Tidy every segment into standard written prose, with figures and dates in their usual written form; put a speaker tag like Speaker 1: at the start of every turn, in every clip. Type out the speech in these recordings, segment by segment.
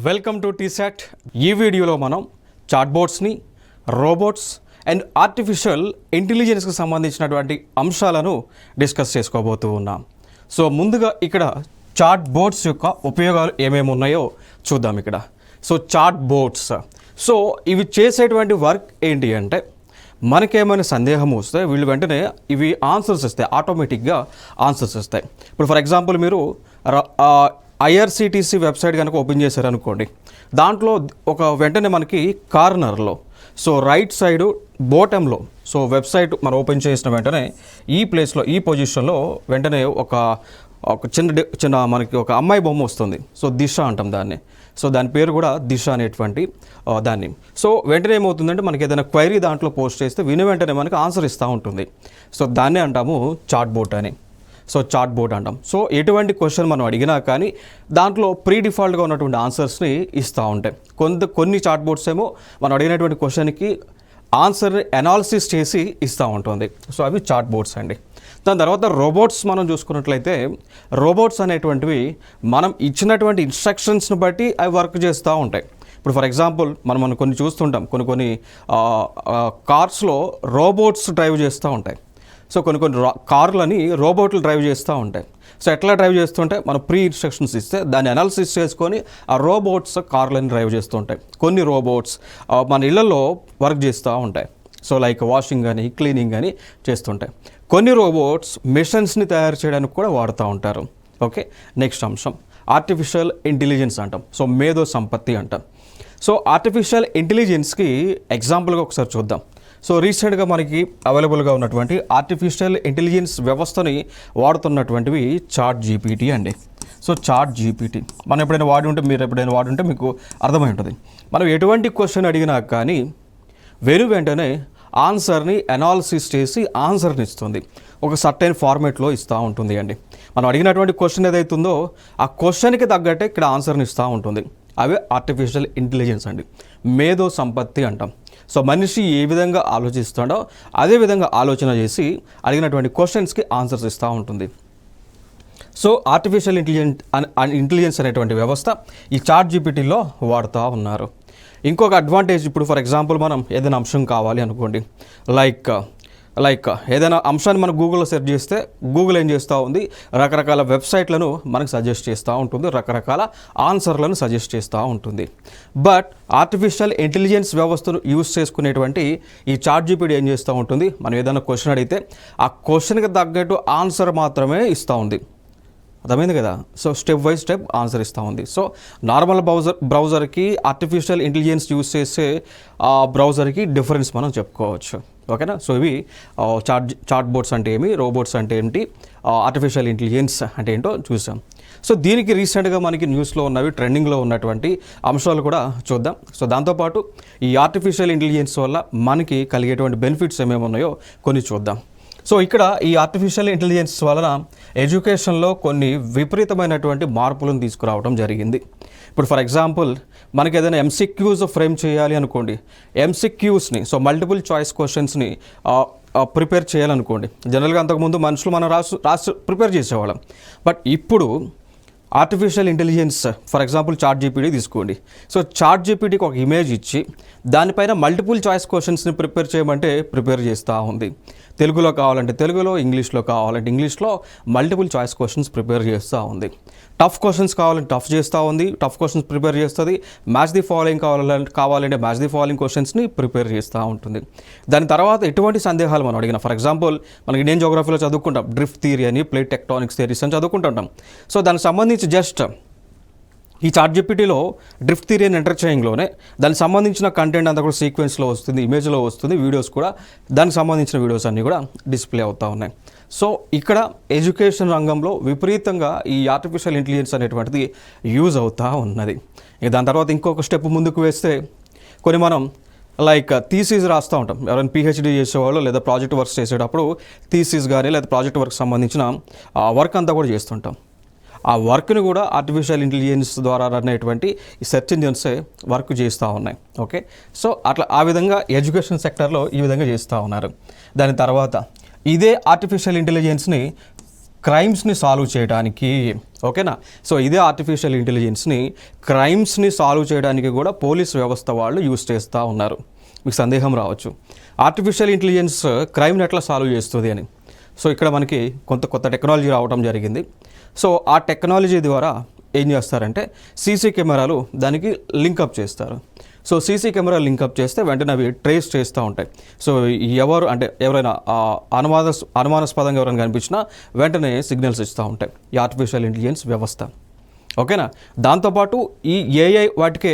Speaker 1: Welcome to T-SAT. ఈ వీడియోలో మనం చాట్బోట్స్ని, రోబోట్స్ అండ్ ఆర్టిఫిషియల్ ఇంటెలిజెన్స్కి సంబంధించినటువంటి అంశాలను డిస్కస్ చేసుకోబోతూ ఉన్నాం. సో ముందుగా ఇక్కడ చాట్బోట్స్ యొక్క ఉపయోగాలు ఏమేమి ఉన్నాయో చూద్దాం. ఇక్కడ సో చాట్బోట్స్, సో ఇవి చేసేటువంటి వర్క్ ఏంటి అంటే, మనకేమైనా సందేహం వస్తే వీళ్ళు వెంటనే ఇవి ఆన్సర్స్ ఇస్తాయి, ఆటోమేటిక్గా ఆన్సర్స్ ఇస్తాయి. ఇప్పుడు ఫర్ ఎగ్జాంపుల్ మీరు ఐఆర్సిటీసీ వెబ్సైట్ కనుక ఓపెన్ చేశారనుకోండి, దాంట్లో ఒక వెంటనే మనకి కార్నర్లో, సో రైట్ సైడు బోటంలో, సో వెబ్సైట్ మనం ఓపెన్ చేసిన వెంటనే ఈ ప్లేస్లో, ఈ పొజిషన్లో వెంటనే ఒక చిన్న మనకి ఒక అమ్మాయి బొమ్మ వస్తుంది. సో దిశ అంటాం దాన్ని. సో దాని పేరు కూడా దిశ అనేటువంటి దాన్ని. సో వెంటనే ఏమవుతుందంటే, మనకి ఏదైనా క్వైరీ దాంట్లో పోస్ట్ చేస్తే వెంటనే మనకి ఆన్సర్ ఇస్తూ ఉంటుంది. సో దాన్నే అంటాము చాట్బోట్ అని. సో చాట్బోట్ అంటాం. సో ఎటువంటి క్వశ్చన్ మనం అడిగినా కానీ దాంట్లో ప్రీ డిఫాల్ట్గా ఉన్నటువంటి ఆన్సర్స్ని ఇస్తూ ఉంటాయి. కొన్ని చాట్బోట్స్ ఏమో మనం అడిగినటువంటి క్వశ్చన్కి ఆన్సర్ని అనాలిసిస్ చేసి ఇస్తూ ఉంటుంది. సో అవి చాట్బోట్స్ అండి. దాని తర్వాత రోబోట్స్ మనం చూసుకున్నట్లయితే, రోబోట్స్ అనేటువంటివి మనం ఇచ్చినటువంటి ఇన్స్ట్రక్షన్స్ని బట్టి అవి వర్క్ చేస్తూ ఉంటాయి. ఇప్పుడు ఫర్ ఎగ్జాంపుల్ మనం కొన్ని చూస్తుంటాం, కొన్ని కార్స్లో రోబోట్స్ డ్రైవ్ చేస్తూ ఉంటాయి. సో కొన్ని కార్లని రోబోట్లు డ్రైవ్ చేస్తూ ఉంటాయి. సో ఎట్లా డ్రైవ్ చేస్తుంటే, మనం ప్రీ ఇన్స్ట్రక్షన్స్ ఇస్తే దాన్ని అనాలిసిస్ చేసుకొని ఆ రోబోట్స్ కార్లని డ్రైవ్ చేస్తూ ఉంటాయి. కొన్ని రోబోట్స్ మన ఇళ్లలో వర్క్ చేస్తూ ఉంటాయి. సో లైక్ వాషింగ్ కానీ క్లీనింగ్ కానీ చేస్తుంటాయి. కొన్ని రోబోట్స్ మిషన్స్ని తయారు చేయడానికి కూడా వాడుతూ ఉంటారు. ఓకే, నెక్స్ట్ అంశం ఆర్టిఫిషియల్ ఇంటెలిజెన్స్ అంటాం. సో మేధో సంపత్తి అంటాం. సో ఆర్టిఫిషియల్ ఇంటెలిజెన్స్కి ఎగ్జాంపుల్గా ఒకసారి చూద్దాం. సో రీసెంట్గా మనకి అవైలబుల్గా ఉన్నటువంటి ఆర్టిఫిషియల్ ఇంటెలిజెన్స్ వ్యవస్థని వాడుతున్నటువంటివి చాట్ జీపీటీ అండి. సో చాట్ జీపీటీ మనం ఎప్పుడైనా వాడి ఉంటే, మీరు ఎప్పుడైనా వాడి ఉంటే మీకు అర్థమై ఉంటుంది. మనం ఎటువంటి క్వశ్చన్ అడిగినా కానీ వెంటనే ఆన్సర్ని అనాలిసిస్ చేసి ఆన్సర్ని ఇస్తుంది. ఒక సర్టైన్ ఫార్మేట్లో ఇస్తూ ఉంటుంది అండి. మనం అడిగినటువంటి క్వశ్చన్ ఏదైతుందో ఆ క్వశ్చన్కి తగ్గట్టే ఇక్కడ ఆన్సర్ని ఇస్తూ ఉంటుంది. అవే ఆర్టిఫిషియల్ ఇంటెలిజెన్స్ అండి, మేధో సంపత్తి అంటాం. సో మనిషి ఏ విధంగా ఆలోచిస్తాడో అదే విధంగా ఆలోచన చేసి అడిగినటువంటి క్వశ్చన్స్కి ఆన్సర్స్ ఇస్తూ ఉంటుంది. సో ఆర్టిఫిషియల్ ఇంటెలిజెన్స్ అనేటువంటి వ్యవస్థ ఈ చాట్ జీపీటీలో వాడుతూ ఉన్నారు. ఇంకొక అడ్వాంటేజ్, ఇప్పుడు ఫర్ ఎగ్జాంపుల్ మనం ఏదైనా అంశం కావాలి అనుకోండి, లైక్ ఏదైనా అంశాన్ని మనం గూగుల్లో సెర్చ్ చేస్తే గూగుల్ ఏం చేస్తూ ఉంది, రకరకాల వెబ్సైట్లను మనకు సజెస్ట్ చేస్తూ ఉంటుంది, రకరకాల ఆన్సర్లను సజెస్ట్ చేస్తూ ఉంటుంది. బట్ ఆర్టిఫిషియల్ ఇంటెలిజెన్స్ వ్యవస్థను యూజ్ చేసుకునేటువంటి ఈ చాట్ జీపీటీ ఏం చేస్తూ ఉంటుంది, మనం ఏదైనా క్వశ్చన్ అడిగితే ఆ క్వశ్చన్కి తగ్గట్టు ఆన్సర్ మాత్రమే ఇస్తూ ఉంది. అర్థమైంది కదా? So step by step answer ఇస్తూ ఉంది. సో నార్మల్ బ్రౌజర్కి ఆర్టిఫిషియల్ ఇంటెలిజెన్స్ యూజ్ చేసే బ్రౌజర్కి డిఫరెన్స్ మనం చెప్పుకోవచ్చు. ఓకేనా? సో ఇవి చాట్ బోట్స్ అంటే ఏమి, రోబోట్స్ అంటే ఏంటి, ఆర్టిఫిషియల్ ఇంటెలిజెన్స్ అంటే ఏంటో చూసాం. సో దీనికి రీసెంట్గా మనకి న్యూస్లో ఉన్నవి, ట్రెండింగ్లో ఉన్నటువంటి అంశాలు కూడా చూద్దాం. సో దాంతోపాటు ఈ ఆర్టిఫిషియల్ ఇంటెలిజెన్స్ వల్ల మనకి కలిగేటువంటి బెనిఫిట్స్ ఏమేమి ఉన్నాయో కొన్ని చూద్దాం. సో ఇక్కడ ఈ ఆర్టిఫిషియల్ ఇంటెలిజెన్స్ వలన ఎడ్యుకేషన్లో కొన్ని విపరీతమైనటువంటి మార్పులను తీసుకురావడం జరిగింది. ఇప్పుడు ఫర్ ఎగ్జాంపుల్ మనకి ఏదైనా ఎంసీక్యూస్ ఫ్రేమ్ చేయాలి అనుకోండి, ఎంసీక్యూస్ని, సో మల్టిపుల్ చాయిస్ క్వశ్చన్స్ని ప్రిపేర్ చేయాలనుకోండి, జనరల్గా అంతకుముందు మనుషులు మనం రాసి ప్రిపేర్ చేసేవాళ్ళం. బట్ ఇప్పుడు artificial intelligence, for example chat GPT తీసుకోండి. సో చాట్ జీపీటీకి ఒక ఇమేజ్ ఇచ్చి దానిపైన మల్టిపుల్ చాయిస్ క్వశ్చన్స్ని ప్రిపేర్ చేయమంటే ప్రిపేర్ చేస్తూ ఉంది. తెలుగులో కావాలంటే తెలుగులో, ఇంగ్లీష్లో కావాలంటే ఇంగ్లీష్లో మల్టిపుల్ చాయిస్ క్వశ్చన్స్ ప్రిపేర్ చేస్తూ ఉంది. టఫ్ క్వశ్చన్స్ కావాలంటే టఫ్ చేస్తూ ఉంది, టఫ్ క్వశ్చన్స్ ప్రిపేర్ చేస్తుంది. మ్యాచ్ ది ఫాలోయింగ్ కావాలంటే మ్యాచ్ ది ఫాలోయింగ్ క్వశ్చన్స్ని ప్రిపేర్ చేస్తూ ఉంటుంది. దాని తర్వాత ఎటువంటి సందేహాలు మనం అడిగిన, ఫర్ ఎగ్జాంపుల్ మనకి ఇండియన్ జోగ్రఫీలో చదువుకుంటాం, డ్రిఫ్ట్ థియరీ అని, ప్లేట్ టెక్టానిక్స్ థియరీస్ అని చదువుకుంటుంటాం. సో దానికి సంబంధించి జస్ట్ ఈ చాట్ జీపీటీలో డ్రిఫ్ట్ థియరీ అని ఎంటర్ చేయంలోనే దానికి సంబంధించిన కంటెంట్ అంతా కూడా సీక్వెన్స్లో వస్తుంది, ఇమేజ్లో వస్తుంది, వీడియోస్ కూడా దానికి సంబంధించిన వీడియోస్ అన్నీ కూడా డిస్ప్లే అవుతూ ఉన్నాయి. సో ఇక్కడ ఎడ్యుకేషన్ రంగంలో విపరీతంగా ఈ ఆర్టిఫిషియల్ ఇంటెలిజెన్స్ అనేటువంటిది యూజ్ అవుతూ ఉన్నది. దాని తర్వాత ఇంకొక స్టెప్ ముందుకు వేస్తే, కొన్ని మనం లైక్ థీసిస్ రాస్తూ ఉంటాం, ఎవరైనా పిహెచ్డీ చేసేవాళ్ళు లేదా ప్రాజెక్ట్ వర్క్స్ చేసేటప్పుడు థీసిస్ కానీ లేదా ప్రాజెక్ట్ వర్క్ సంబంధించిన వర్క్ అంతా కూడా చేస్తుంటాం. ఆ వర్క్ని కూడా ఆర్టిఫిషియల్ ఇంటెలిజెన్స్ ద్వారా రన్ అయ్యేటువంటి ఈ సెర్చ్ ఇంజిన్సే వర్క్ చేస్తూ ఉన్నాయి. ఓకే, సో అట్లా ఆ విధంగా ఎడ్యుకేషన్ సెక్టర్లో ఈ విధంగా చేస్తూ ఉన్నారు. దాని తర్వాత ఇదే ఆర్టిఫిషియల్ ఇంటెలిజెన్స్ని క్రైమ్స్ని సాల్వ్ చేయడానికి, ఓకేనా. సో ఇదే ఆర్టిఫిషియల్ ఇంటెలిజెన్స్ని క్రైమ్స్ని సాల్వ్ చేయడానికి కూడా పోలీస్ వ్యవస్థ వాళ్ళు యూస్ చేస్తూ ఉన్నారు. మీకు సందేహం రావచ్చు, ఆర్టిఫిషియల్ ఇంటెలిజెన్స్ క్రైమ్ని ఎట్లా సాల్వ్ చేస్తుంది అని. సో ఇక్కడ మనకి కొత్త టెక్నాలజీ రావడం జరిగింది. సో ఆ టెక్నాలజీ ద్వారా ఏం చేస్తారంటే సీసీ కెమెరాలు దానికి లింకప్ చేస్తారు. సో సీసీ కెమెరా లింకప్ చేస్తే వెంటనే అవి ట్రేస్ చేస్తూ ఉంటాయి. సో ఎవరైనా అనుమానాస్పదంగా ఎవరైనా కనిపించినా వెంటనే సిగ్నల్స్ ఇస్తూ ఉంటాయి ఈ ఆర్టిఫిషియల్ ఇంటెలిజెన్స్ వ్యవస్థ. ఓకేనా. దాంతోపాటు ఈ ఏఐ వాటికే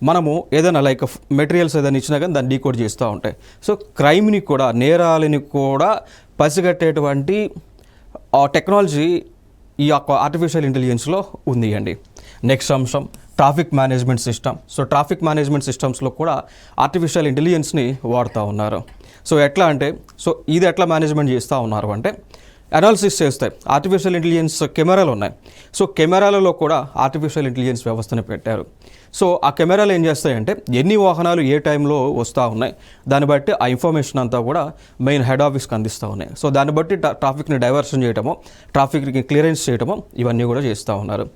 Speaker 1: మనము ఏదైనా లైక్ మెటీరియల్స్ ఏదైనా ఇచ్చినా కానీ దాన్ని డీకోడ్ చేస్తూ ఉంటాయి. సో క్రైమ్ని కూడా, నేరాలని కూడా పసిగట్టేటువంటి టెక్నాలజీ ఈ యొక్క ఆర్టిఫిషియల్ ఇంటెలిజెన్స్లో ఉంది అండి. నెక్స్ట్ అంశం traffic management system. So traffic management సిస్టమ్స్లో కూడా ఆర్టిఫిషియల్ ఇంటెలిజెన్స్ని వాడుతూ ఉన్నారు. సో ఎట్లా అంటే, సో ఇది ఎట్లా మేనేజ్మెంట్ చేస్తూ ఉన్నారు అంటే అనాలిసిస్ చేస్తాయి. ఆర్టిఫిషియల్ ఇంటెలిజెన్స్ కెమెరాలు ఉన్నాయి. సో కెమెరాలలో కూడా ఆర్టిఫిషియల్ ఇంటెలిజెన్స్ వ్యవస్థను పెట్టారు. సో ఆ కెమెరాలు ఏం చేస్తాయంటే ఎన్ని వాహనాలు ఏ టైంలో వస్తూ ఉన్నాయి దాన్ని బట్టి ఆ ఇన్ఫర్మేషన్ అంతా కూడా మెయిన్ హెడ్ ఆఫీస్కి అందిస్తూ ఉన్నాయి. సో దాన్ని బట్టి ట్రాఫిక్ని డైవర్షన్ చేయటమో, ట్రాఫిక్ని క్లియరెన్స్ చేయటమో ఇవన్నీ కూడా చేస్తూ ఉన్నారు.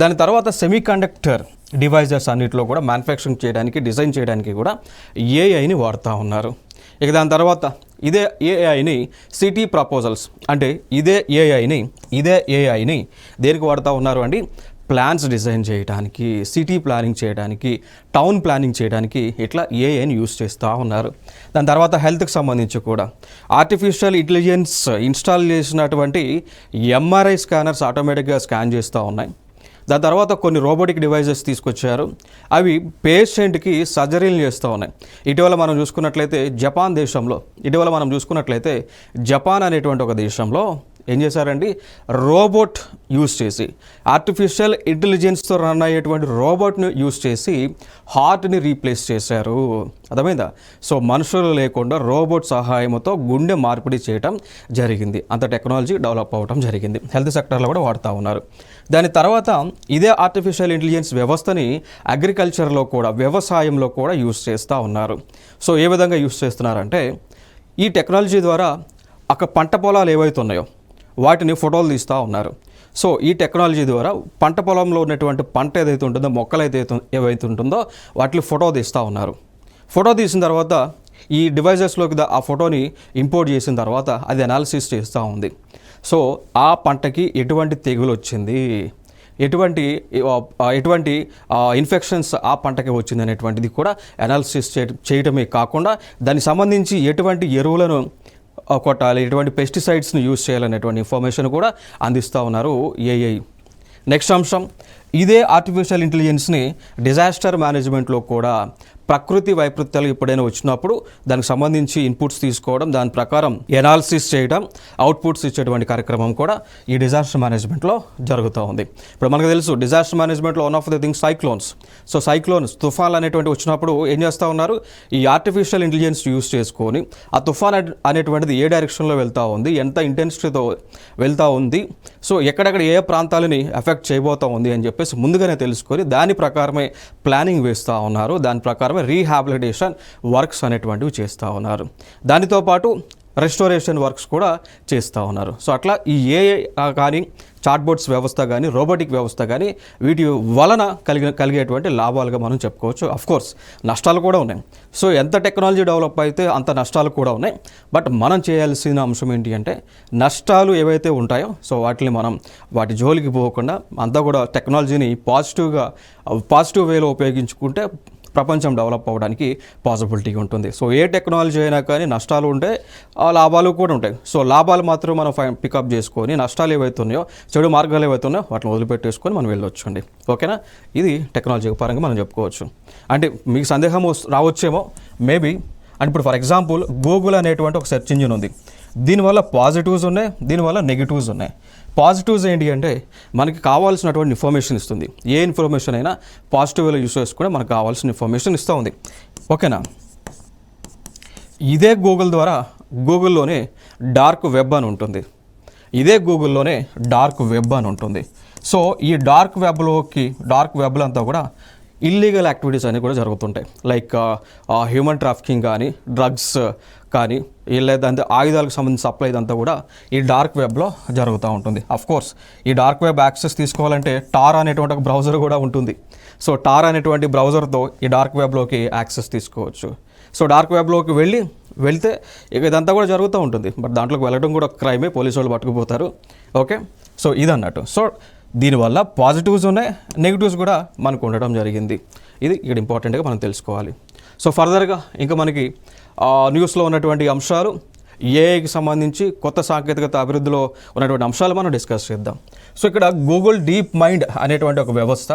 Speaker 1: దాని తర్వాత సెమీ కండక్టర్ డివైజెస్ అన్నింటిలో కూడా మ్యానుఫ్యాక్చరింగ్ చేయడానికి, డిజైన్ చేయడానికి కూడా ఏఐని వాడుతూ ఉన్నారు. ఇక దాని తర్వాత ఇదే ఏఐని సిటీ ప్రపోజల్స్ అంటే ఇదే ఏఐని దేనికి వాడుతూ ఉన్నారు అండి, ప్లాన్స్ డిజైన్ చేయడానికి, సిటీ ప్లానింగ్ చేయడానికి, టౌన్ ప్లానింగ్ చేయడానికి ఇట్లా ఏఐని యూస్ చేస్తూ ఉన్నారు. దాని తర్వాత హెల్త్కి సంబంధించి కూడా ఆర్టిఫిషియల్ ఇంటెలిజెన్స్ ఇన్స్టాల్ చేసినటువంటి ఎంఆర్ఐ స్కానర్స్ ఆటోమేటిక్గా స్కాన్ చేస్తూ ఉన్నాయి. దాని తర్వాత కొన్ని రోబోటిక్ డివైజెస్ తీసుకొచ్చారు, అవి పేషెంట్కి సర్జరీలు చేస్తూ ఉన్నాయి. ఇటీవల మనం చూసుకున్నట్లయితే జపాన్ అనేటువంటి ఒక దేశంలో ఏం చేశారండి, రోబోట్ యూస్ చేసి, ఆర్టిఫిషియల్ ఇంటెలిజెన్స్తో రన్ అయ్యేటువంటి రోబోట్ని యూస్ చేసి హార్ట్ని రీప్లేస్ చేశారు. అర్థమైందా. సో మనుషులు లేకుండా రోబోట్ సహాయంతో గుండె మార్పిడి చేయడం జరిగింది. అంత టెక్నాలజీ డెవలప్ అవ్వడం జరిగింది. హెల్త్ సెక్టర్లో కూడా వాడుతూ ఉన్నారు. దాని తర్వాత ఇదే ఆర్టిఫిషియల్ ఇంటెలిజెన్స్ వ్యవస్థని అగ్రికల్చర్లో కూడా, వ్యవసాయంలో కూడా యూస్ చేస్తూ ఉన్నారు. సో ఏ విధంగా యూస్ చేస్తున్నారంటే ఈ టెక్నాలజీ ద్వారా అక్కడ పంట పొలాలు ఏవైతే ఉన్నాయో వాటిని ఫోటోలు తీస్తూ ఉన్నారు. సో ఈ టెక్నాలజీ ద్వారా పంట పొలంలో ఉన్నటువంటి పంట ఏదైతే ఉంటుందో, మొక్కలు ఏవైతే ఉంటుందో వాటిని ఫోటో తీస్తూ ఉన్నారు. ఫోటో తీసిన తర్వాత ఈ డివైజెస్లోకి ఆ ఫోటోని ఇంపోర్ట్ చేసిన తర్వాత అది అనాలిసిస్ చేస్తూ ఉంది. సో ఆ పంటకి ఎటువంటి తెగులు వచ్చింది, ఎటువంటి ఇన్ఫెక్షన్స్ ఆ పంటకి వచ్చింది అనేటువంటిది కూడా అనాలిసిస్ చేయటమే కాకుండా దానికి సంబంధించి ఎటువంటి ఎరువులను కొట్టాలి, ఎటువంటి పెస్టిసైడ్స్ని యూజ్ చేయాలనేటువంటి ఇన్ఫర్మేషన్ కూడా అందిస్తూ ఉన్నారు ఏఐ. నెక్స్ట్ అంశం ఇదే ఆర్టిఫిషియల్ ఇంటెలిజెన్స్ని డిజాస్టర్ మేనేజ్మెంట్లో కూడా, ప్రకృతి వైపరీత్యాలు ఎప్పుడైనా వచ్చినప్పుడు దానికి సంబంధించి ఇన్పుట్స్ తీసుకోవడం, దాని ప్రకారం ఎనాలిసిస్ చేయడం, అవుట్పుట్స్ ఇచ్చేటువంటి కార్యక్రమం కూడా ఈ డిజాస్టర్ మేనేజ్మెంట్లో జరుగుతూ ఉంది. ఇప్పుడు మనకు తెలుసు డిజాస్టర్ మేనేజ్మెంట్లో one of the things cyclones. So తుఫాన్లు అనేటువంటి వచ్చినప్పుడు ఏం చేస్తూ ఉన్నారు, ఈ ఆర్టిఫిషియల్ ఇంటెలిజెన్స్ యూస్ చేసుకొని ఆ తుఫాన్ అనేటువంటిది ఏ డైరెక్షన్లో వెళ్తూ ఉంది, ఎంత ఇంటెన్సిటీతో వెళ్తూ ఉంది, సో ఎక్కడెక్కడ ఏ ప్రాంతాలని ఎఫెక్ట్ చేయబోతూ ఉంది అని చెప్పేసి ముందుగానే తెలుసుకొని దాని ప్రకారమే ప్లానింగ్ వేస్తూ ఉన్నారు. దాని ప్రకారం రీహాబిలిటేషన్ వర్క్స్ అనేటువంటివి చేస్తూ ఉన్నారు. దానితో పాటు రెస్టోరేషన్ వర్క్స్ కూడా చేస్తూ ఉన్నారు. సో అట్లా ఈ ఏఐ కానీ, చాట్బోట్స్ వ్యవస్థ కానీ, రోబోటిక్ వ్యవస్థ కానీ వీటి వలన కలిగేటువంటి లాభాలుగా మనం చెప్పుకోవచ్చు. అఫ్కోర్స్ నష్టాలు కూడా ఉన్నాయి. సో ఎంత టెక్నాలజీ డెవలప్ అయితే అంత నష్టాలు కూడా ఉన్నాయి. బట్ మనం చేయాల్సిన అంశం ఏంటి అంటే నష్టాలు ఏవైతే ఉంటాయో సో వాటి జోలికి పోకుండా అంతా కూడా టెక్నాలజీని పాజిటివ్ వేలో ఉపయోగించుకుంటే ప్రపంచం డెవలప్ అవ్వడానికి పాసిబిలిటీ ఉంటుంది. సో ఏ టెక్నాలజీ అయినా కానీ నష్టాలు ఉంటే ఆ లాభాలు కూడా ఉంటాయి. సో లాభాలు మాత్రం మనం పికప్ చేసుకొని నష్టాలు ఏవైతే ఉన్నాయో, చెడు మార్గాలు ఏవైతే ఉన్నాయో వాటిని వదిలిపెట్టేసుకొని మనం వెళ్ళొచ్చు అండి. ఓకేనా. ఇది టెక్నాలజీ పరంగా మనం చెప్పుకోవచ్చు. అంటే మీకు సందేహం రావచ్చేమో మేబీ. అండ్ ఇప్పుడు ఫర్ ఎగ్జాంపుల్ గూగుల్ అనేటువంటి ఒక సెర్చ్ ఇంజిన్ ఉంది. దీనివల్ల పాజిటివ్స్ ఉన్నాయి, దీనివల్ల నెగిటివ్స్ ఉన్నాయి. పాజిటివ్స్ ఏంటి అంటే మనకి కావాల్సినటువంటి ఇన్ఫర్మేషన్ ఇస్తుంది. ఏ ఇన్ఫర్మేషన్ అయినా పాజిటివ్ వేలో యూస్ చేసుకుంటే మనకు కావాల్సిన ఇన్ఫర్మేషన్ ఇస్తూ ఉంది. ఓకేనా. ఇదే గూగుల్లోనే డార్క్ వెబ్ అని ఉంటుంది. సో ఈ డార్క్ వెబ్లో అంతా కూడా ఇల్లీగల్ యాక్టివిటీస్ అనేవి కూడా జరుగుతుంటాయి. లైక్ హ్యూమన్ ట్రాఫికింగ్ కానీ, డ్రగ్స్ కానీ లేదంటే ఆయుధాలకు సంబంధించిన సప్లై ఇదంతా కూడా ఈ డార్క్ వెబ్లో జరుగుతూ ఉంటుంది. కోర్స్ ఈ డార్క్ వెబ్ యాక్సెస్ తీసుకోవాలంటే టార్ అనేటువంటి ఒక బ్రౌజర్ కూడా ఉంటుంది. సో టార్ అనేటువంటి బ్రౌజర్తో ఈ డార్క్ వెబ్లోకి యాక్సెస్ తీసుకోవచ్చు. సో డార్క్ వెబ్లోకి వెళ్తే ఇక ఇదంతా కూడా జరుగుతూ ఉంటుంది. బట్ దాంట్లోకి వెళ్ళడం కూడా క్రైమే, పోలీసు వాళ్ళు పట్టుకుపోతారు. ఓకే, సో ఇదన్నట్టు. సో దీనివల్ల పాజిటివ్స్ ఉన్నాయి, నెగిటివ్స్ కూడా మనకు ఉండడం జరిగింది. ఇది ఇక్కడ ఇంపార్టెంట్గా మనం తెలుసుకోవాలి. సో ఫర్దర్గా ఇంకా మనకి న్యూస్లో ఉన్నటువంటి అంశాలు, ఏఐకి సంబంధించి కొత్త సాంకేతికత అభివృద్ధిలో ఉన్నటువంటి అంశాలు మనం డిస్కస్ చేద్దాం. సో ఇక్కడ గూగుల్ డీప్ మైండ్ అనేటువంటి ఒక వ్యవస్థ,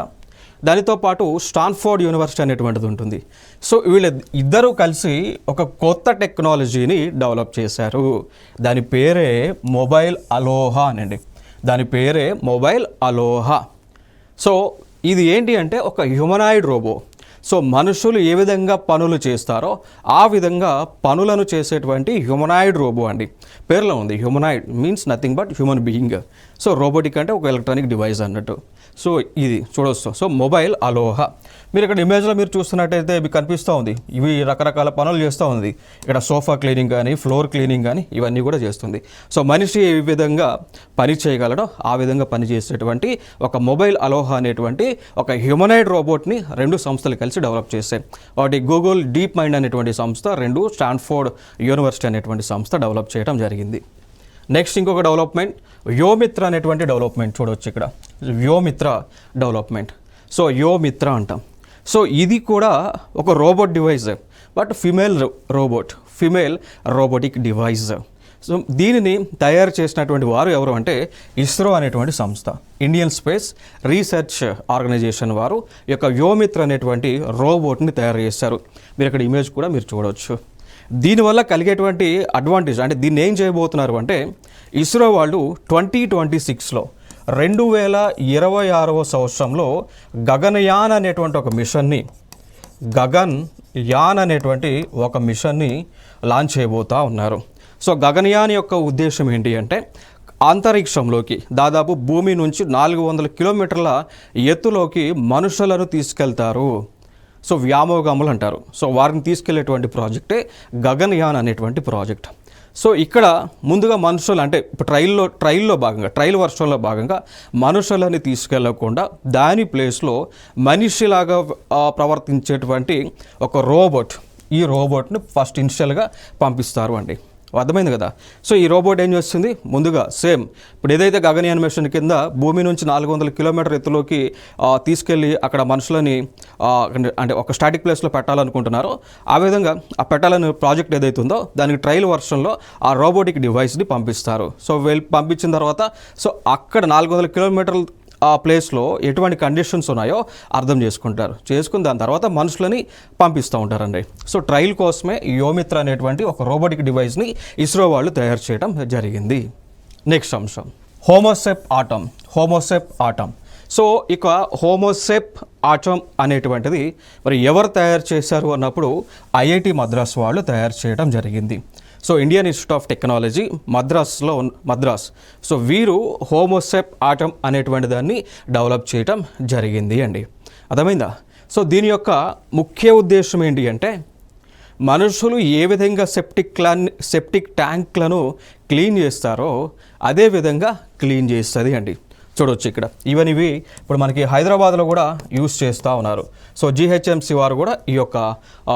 Speaker 1: దానితో పాటు స్టాన్ఫోర్డ్ యూనివర్సిటీ అనేటువంటిది ఉంటుంది. సో ఇద్దరూ కలిసి ఒక కొత్త టెక్నాలజీని డెవలప్ చేశారు. దాని పేరే మొబైల్ అలోహా అనండి. దాని పేరే మొబైల్ అలోహా. సో ఇది ఏంటి అంటే ఒక హ్యూమనాయిడ్ రోబో. సో మనుషులు ఏ విధంగా పనులు చేస్తారో ఆ విధంగా పనులను చేసేటువంటి హ్యూమనాయిడ్ రోబో అండి. పేర్లో ఉంది, humanoid means nothing but human being. So robotic అంటే ఒక ఎలక్ట్రానిక్ డివైస్ అన్నట్టు. సో ఇది చూడొచ్చు. సో మొబైల్ అలోహా, మీరు ఇక్కడ ఇమేజ్లో మీరు చూస్తున్నట్టయితే ఇవి కనిపిస్తూ ఉంది. ఇవి రకరకాల పనులు చేస్తూ ఉంది. ఇక్కడ సోఫా క్లీనింగ్ కానీ, ఫ్లోర్ క్లీనింగ్ కానీ ఇవన్నీ కూడా చేస్తుంది. సో మనిషి ఏ విధంగా పని చేయగలడో ఆ విధంగా పని చేసేటువంటి ఒక మొబైల్ అలోహా అనేటువంటి ఒక హ్యూమనాయిడ్ రోబోట్ని రెండు సంస్థలు కలిసి డెవలప్ చేశాయి. ఒకటి గూగుల్ డీప్ మైండ్ అనేటువంటి సంస్థ, రెండు స్టాన్ఫోర్డ్ యూనివర్సిటీ అనేటువంటి సంస్థ డెవలప్ చేయడం జరిగింది. నెక్స్ట్ ఇంకొక డెవలప్మెంట్ యోమిత్ర అనేటువంటి డెవలప్మెంట్ చూడవచ్చు. ఇక్కడ యోమిత్ర డెవలప్మెంట్. సో యోమిత్ర అంటాం. సో ఇది కూడా ఒక robot device, but female robotic device. So దీనిని తయారు చేసినటువంటి వారు ఎవరు అంటే ఇస్రో అనేటువంటి సంస్థ, ఇండియన్ స్పేస్ రీసెర్చ్ ఆర్గనైజేషన్ వారు ఈ యొక్క యోమిత్ర అనేటువంటి రోబోట్ని తయారు చేశారు. మీరు ఇక్కడ ఇమేజ్ కూడా మీరు చూడవచ్చు. దీనివల్ల కలిగేటువంటి అడ్వాంటేజ్ అంటే దీన్ని ఏం చేయబోతున్నారు అంటే ఇస్రో వాళ్ళు 2026లో 2026వ సంవత్సరంలో గగన్యాన్ అనేటువంటి ఒక మిషన్ని లాంచ్ చేయబోతూ ఉన్నారు. సో గగన్యాన్ యొక్క ఉద్దేశం ఏంటి అంటే అంతరిక్షంలోకి దాదాపు భూమి నుంచి 400 కిలోమీటర్ల ఎత్తులోకి మనుషులను తీసుకెళ్తారు. సో వ్యామోగములు అంటారు. సో వారిని తీసుకెళ్లేటువంటి ప్రాజెక్టే గగన్యాన్ అనేటువంటి ప్రాజెక్ట్. సో ఇక్కడ ముందుగా మనుషులు అంటే ఇప్పుడు ట్రయల్ వర్షన్లో భాగంగా మనుషులని తీసుకెళ్లకుండా దాని ప్లేస్లో మనిషిలాగా ప్రవర్తించేటువంటి ఒక రోబోట్, ఈ రోబోట్ని ఫస్ట్ ఇనిషియల్గా పంపిస్తారు అండి. అర్థమైంది కదా. సో ఈ రోబోట్ ఏం చేస్తుంది, ముందుగా సేమ్ ఇప్పుడు ఏదైతే గగన్యాన్ మిషన్ కింద భూమి నుంచి 400 కిలోమీటర్ ఎత్తులోకి తీసుకెళ్ళి అక్కడ మనుషులని అంటే ఒక స్టాటిక్ ప్లేస్లో పెట్టాలనుకుంటున్నారో ఆ విధంగా ఆ పెట్టాలని ప్రాజెక్ట్ ఏదైతే ఉందో దానికి ట్రయల్ వర్షన్లో ఆ రోబోటిక్ డివైస్ని పంపిస్తారు. సో పంపించిన తర్వాత సో అక్కడ 400 కిలోమీటర్ల ఆ ప్లేస్లో ఎటువంటి కండిషన్స్ ఉన్నాయో అర్థం చేసుకుని దాని తర్వాత మనుషులని పంపిస్తూ ఉంటారండి. సో ట్రయల్ కోసమే యోమిత్ర అనేటువంటి ఒక రోబోటిక్ డివైస్ని ఇస్రో వాళ్ళు తయారు చేయడం జరిగింది. నెక్స్ట్ అంశం హోమోసెప్ ఆటమ్. సో ఇక హోమోసెప్ ఆటమ్ అనేటువంటిది మరి ఎవరు తయారు చేశారు అన్నప్పుడు ఐఐటి మద్రాస్ వాళ్ళు తయారు చేయడం జరిగింది. So Indian institute of technology Madras so వీరు హోమోసెప్ ఆటమ్ అనేటువంటి దాన్ని డెవలప్ చేయటం జరిగింది అండి. అర్థమైందా. సో దీని యొక్క ముఖ్య ఉద్దేశం ఏంటి అంటే మనుషులు ఏ విధంగా సెప్టిక్ ట్యాంక్లను క్లీన్ చేస్తారో అదే విధంగా క్లీన్ చేస్తుంది అండి. చూడవచ్చు ఇక్కడ ఇవి ఇప్పుడు మనకి హైదరాబాద్లో కూడా యూస్ చేస్తూ ఉన్నారు. సో జిహెచ్ఎంసి వారు కూడా ఈ యొక్క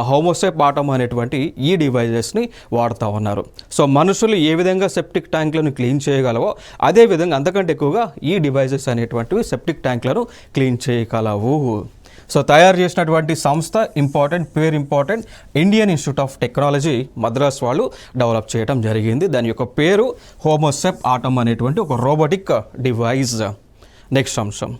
Speaker 1: హోమోసెప్ ఆటమ్ అనేటువంటి ఈ డివైజెస్ని వాడుతూ ఉన్నారు. సో మనుషులు ఏ విధంగా సెప్టిక్ ట్యాంక్లను క్లీన్ చేయగలవో అదేవిధంగా అంతకంటే ఎక్కువగా ఈ డివైజెస్ అనేటువంటివి సెప్టిక్ ట్యాంక్లను క్లీన్ చేయగలవు. సో తయారు చేసినటువంటి సంస్థ పేరు important Indian institute of technology Madras వాళ్ళు డెవలప్ చేయడం జరిగింది. దాని యొక్క పేరు హోమోసెప్ ఆటమ్ అనేటువంటి ఒక రోబోటిక్ డివైస్. నెక్స్ట్ అంశం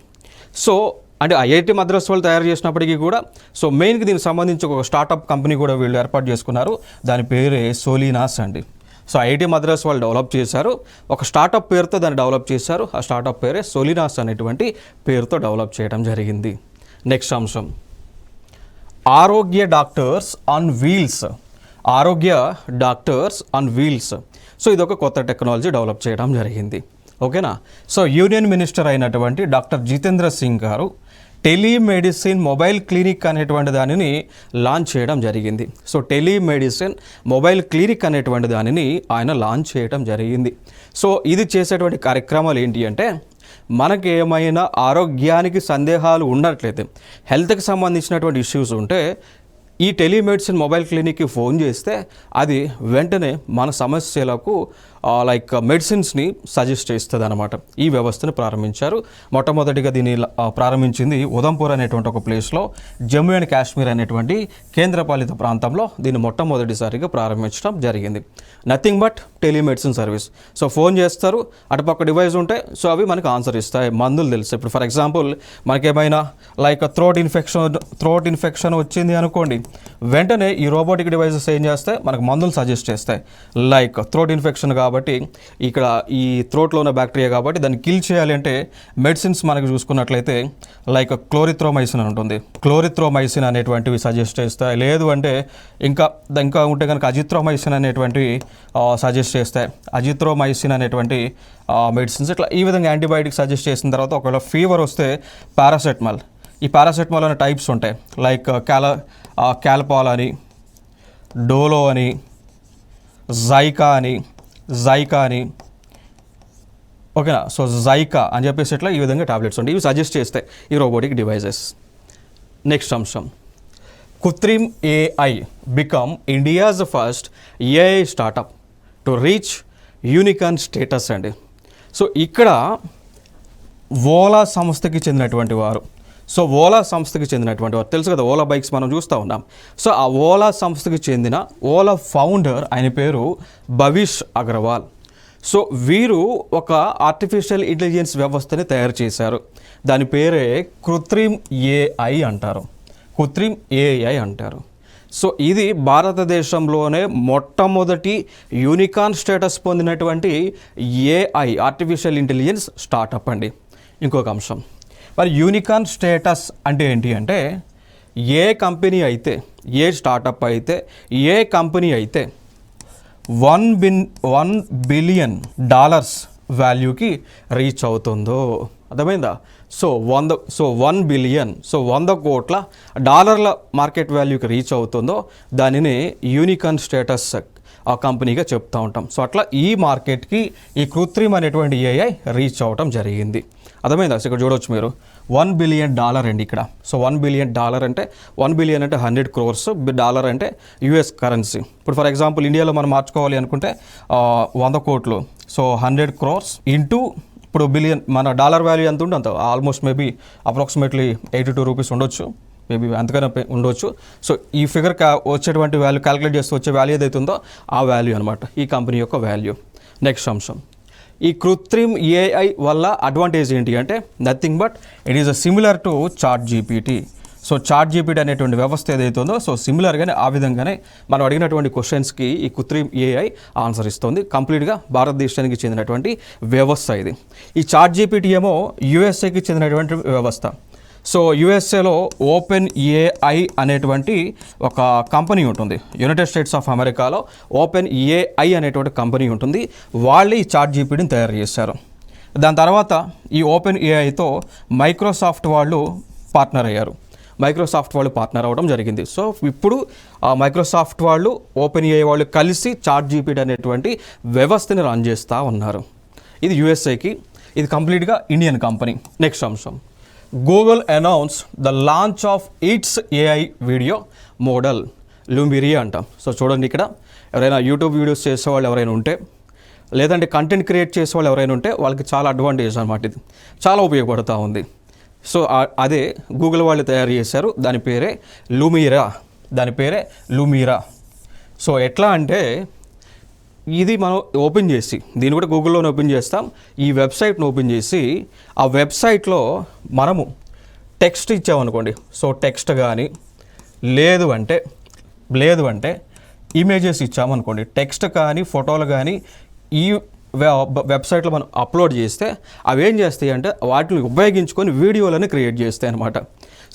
Speaker 1: సో అంటే ఐఐటి మద్రాస్ వాళ్ళు తయారు చేసినప్పటికీ కూడా సో మెయిన్కి దీనికి సంబంధించి ఒక స్టార్టప్ కంపెనీ కూడా వీళ్ళు ఏర్పాటు చేసుకున్నారు. దాని పేరే సోలినాస్ అండి. సో ఐఐటి మద్రాస్ వాళ్ళు డెవలప్ చేశారు, ఒక స్టార్టప్ పేరుతో దాన్ని డెవలప్ చేశారు. ఆ స్టార్టప్ పేరే సోలినాస్ అనేటువంటి పేరుతో డెవలప్ చేయడం జరిగింది. నెక్స్ట్ అంశం ఆరోగ్య డాక్టర్స్ ఆన్ వీల్స్. సో ఇది ఒక కొత్త టెక్నాలజీ డెవలప్ చేయడం జరిగింది. ఓకేనా. సో యూనియన్ మినిస్టర్ అయినటువంటి డాక్టర్ జితేంద్ర సింగ్ గారు టెలిమెడిసిన్ మొబైల్ క్లినిక్ అనేటువంటి దానిని లాంచ్ చేయడం జరిగింది. సో టెలిమెడిసిన్ మొబైల్ క్లినిక్ అనేటువంటి దానిని ఆయన లాంచ్ చేయడం జరిగింది. సో ఇది చేసేటువంటి కార్యక్రమాలు ఏంటి అంటే, మనకి ఏమైనా ఆరోగ్యానికి సందేహాలు ఉన్నట్లయితే, హెల్త్కి సంబంధించినటువంటి ఇష్యూస్ ఉంటే ఈ టెలిమెడిసిన్ మొబైల్ క్లినిక్కి ఫోన్ చేస్తే అది వెంటనే మన సమస్యలకు లైక్ మెడిసిన్స్ని సజెస్ట్ చేస్తుంది అనమాట. ఈ వ్యవస్థను ప్రారంభించారు. మొట్టమొదటిగా దీన్ని ప్రారంభించింది ఉదంపూర్ అనేటువంటి ఒక ప్లేస్లో, జమ్మూ అండ్ కాశ్మీర్ అనేటువంటి కేంద్రపాలిత ప్రాంతంలో దీన్ని మొట్టమొదటిసారిగా ప్రారంభించడం జరిగింది. Nothing but telemedicine service. So phone చేస్తారు, అటుపక్క డివైస్ ఉంటే సో అవి మనకు ఆన్సర్ ఇస్తాయి, మందులు తెలుసు. ఇప్పుడు ఫర్ ఎగ్జాంపుల్ మనకేమైనా లైక్ థ్రోట్ ఇన్ఫెక్షన్ వచ్చింది అనుకోండి, వెంటనే ఈ రోబోటిక్ డివైసెస్ ఏం చేస్తాయి, మనకు మందులు సజెస్ట్ చేస్తాయి. లైక్ థ్రోట్ ఇన్ఫెక్షన్ కాబట్టి ఇక్కడ ఈ థ్రోట్లో ఉన్న బ్యాక్టీరియా కాబట్టి దాన్ని కిల్ చేయాలి అంటే మెడిసిన్స్ మనకు చూసుకున్నట్లయితే లైక్ క్లోరిథ్రోమైసిన్ అని ఉంటుంది, క్లోరిథ్రోమైసిన్ అనేటువంటివి సజెస్ట్ చేస్తాయి. లేదు అంటే ఇంకా ఉంటే కనుక అజిత్రోమైసిన్ అనేటువంటివి సజెస్ట్ చేస్తాయి. అజిత్రోమైసిన్ అనేటువంటి మెడిసిన్స్ ఇట్లా ఈ విధంగా యాంటీబయాటిక్ సజెస్ట్ చేసిన తర్వాత ఒకవేళ ఫీవర్ వస్తే పారాసెటమాల్, ఈ పారాసెటమాల్ అనే టైప్స్ ఉంటాయి. లైక్ క్యాల్పాల్ అని, డోలో అని, జైకా అని, ఓకేనా. సో జైకా అని చెప్పేసి ఇట్లా ఈ విధంగా టాబ్లెట్స్ ఉంటాయి, ఇవి సజెస్ట్ చేస్తాయి ఈ రోబోటిక్ డివైజెస్. నెక్స్ట్ అంశం, Krutrim AI become India's first AI startup to reach unicorn status అండి. సో ఇక్కడ ఓలా సంస్థకి చెందినటువంటి వారు, తెలుసు కదా, ఓలా బైక్స్ మనం చూస్తూ ఉన్నాం. సో ఆ ఓలా సంస్థకి చెందిన ఓలా ఫౌండర్ ఆయన పేరు భవిష్ అగర్వాల్. సో వీరు ఒక ఆర్టిఫిషియల్ ఇంటెలిజెన్స్ వ్యవస్థని తయారు చేశారు. దాని పేరే కృత్రిమ్ ఏఐ అంటారు. సో ఇది భారతదేశంలోనే మొట్టమొదటి యూనికార్న్ స్టేటస్ పొందినటువంటి ఏఐ ఆర్టిఫిషియల్ ఇంటెలిజెన్స్ స్టార్టప్ అండి. ఇంకొక అంశం, మరి యూనికార్న్ స్టేటస్ అంటే ఏంటి అంటే, ఏ కంపెనీ అయితే, ఏ స్టార్టప్ అయితే, ఏ కంపెనీ అయితే $1 బిలియన్ వాల్యూకి రీచ్ అవుతుందో, అర్థమైందా? సో 1 బిలియన్, సో 100 కోట్ల డాలర్ల మార్కెట్ వాల్యూకి రీచ్ అవుతుందో దానిని యూనికార్న్ స్టేటస్ ఆ కంపెనీగా చెప్తూ ఉంటాం. సో అట్లా ఈ మార్కెట్కి ఈ కృత్రిమ అనేటువంటి ఏఐ రీచ్ అవ్వటం జరిగింది. అర్థమైందా? ఇక్కడ చూడవచ్చు మీరు, $1 బిలియన్ అండి ఇక్కడ. సో $1 బిలియన్ అంటే 1 బిలియన్ అంటే 100 crores, డాలర్ అంటే యుఎస్ కరెన్సీ. ఇప్పుడు ఫర్ ఎగ్జాంపుల్ ఇండియాలో మనం మార్చుకోవాలి అనుకుంటే 100 కోట్లు, సో 100 crores ఇంటూ ఇప్పుడు బిలియన్, మన డాలర్ వాల్యూ ఎంత ఉంటే అంత, ఆల్మోస్ట్ మేబీ అప్రాక్సిమేట్లీ 82 రూపీస్ ఉండొచ్చు, మేబీ అంతకన్నా ఉండొచ్చు. సో ఈ ఫిగర్ వచ్చేటువంటి వాల్యూ క్యాలిక్యులేట్ చేస్తూ వచ్చే వాల్యూ ఏదైతే ఉందో ఆ వాల్యూ అనమాట ఈ కంపెనీ యొక్క వాల్యూ. నెక్స్ట్ అంశం, ఈ కృత్రిమ్ ఏఐ వల్ల అడ్వాంటేజ్ ఏంటి అంటే, nothing but it is similar to ChatGPT. So ChatGPT అనేటువంటి వ్యవస్థ ఏదైతే ఉందో, సో సిమిలర్గానే ఆ విధంగానే మనం అడిగినటువంటి క్వశ్చన్స్కి ఈ కృత్రిమ్ ఏఐ ఆన్సర్ ఇస్తుంది. కంప్లీట్గా భారతదేశానికి చెందినటువంటి వ్యవస్థ ఇది. ఈ ChatGPT ఏమో యుఎస్ఏకి చెందినటువంటి వ్యవస్థ. సో యుఎస్ఏలో ఓపెన్ ఏఐ అనేటువంటి ఒక కంపెనీ ఉంటుంది, యునైటెడ్ స్టేట్స్ ఆఫ్ అమెరికాలో ఓపెన్ ఏఐ అనేటువంటి కంపెనీ ఉంటుంది. వాళ్ళే ఈ ChatGPTని తయారు చేశారు. దాని తర్వాత ఈ ఓపెన్ ఏఐతో మైక్రోసాఫ్ట్ వాళ్ళు పార్ట్నర్ అవ్వడం జరిగింది. సో ఇప్పుడు ఆ మైక్రోసాఫ్ట్ వాళ్ళు, ఓపెన్ ఏఐ వాళ్ళు కలిసి ChatGPT అనేటువంటి వ్యవస్థని రన్ చేస్తూ ఉన్నారు. ఇది యుఎస్ఏకి, ఇది కంప్లీట్గా ఇండియన్ కంపెనీ. నెక్స్ట్ అంశం, Google announce the launch of its AI video model Lumiere అంటాం. సో చూడండి, ఇక్కడ ఎవరైనా యూట్యూబ్ వీడియోస్ చేసేవాళ్ళు ఎవరైనా ఉంటే, లేదంటే కంటెంట్ క్రియేట్ చేసేవాళ్ళు ఎవరైనా ఉంటే వాళ్ళకి చాలా అడ్వాంటేజ్ అనమాట, ఇది చాలా ఉపయోగపడుతూ ఉంది. సో అదే గూగుల్ వాళ్ళు తయారు చేశారు, దాని పేరే లూమిరా. సో ఎట్లా అంటే, ఇది మనం ఓపెన్ చేసి, దీన్ని కూడా గూగుల్లోనే ఓపెన్ చేస్తాం, ఈ వెబ్సైట్ను ఓపెన్ చేసి ఆ వెబ్సైట్లో మనము టెక్స్ట్ ఇచ్చామనుకోండి, సో టెక్స్ట్ కానీ లేదు అంటే ఇమేజెస్ ఇచ్చామనుకోండి, టెక్స్ట్ కానీ ఫోటోలు కానీ ఈ వెబ్సైట్లో మనం అప్లోడ్ చేస్తే అవి ఏం చేస్తాయి అంటే వాటిని ఉపయోగించుకొని వీడియోలను క్రియేట్ చేస్తాయి అనమాట.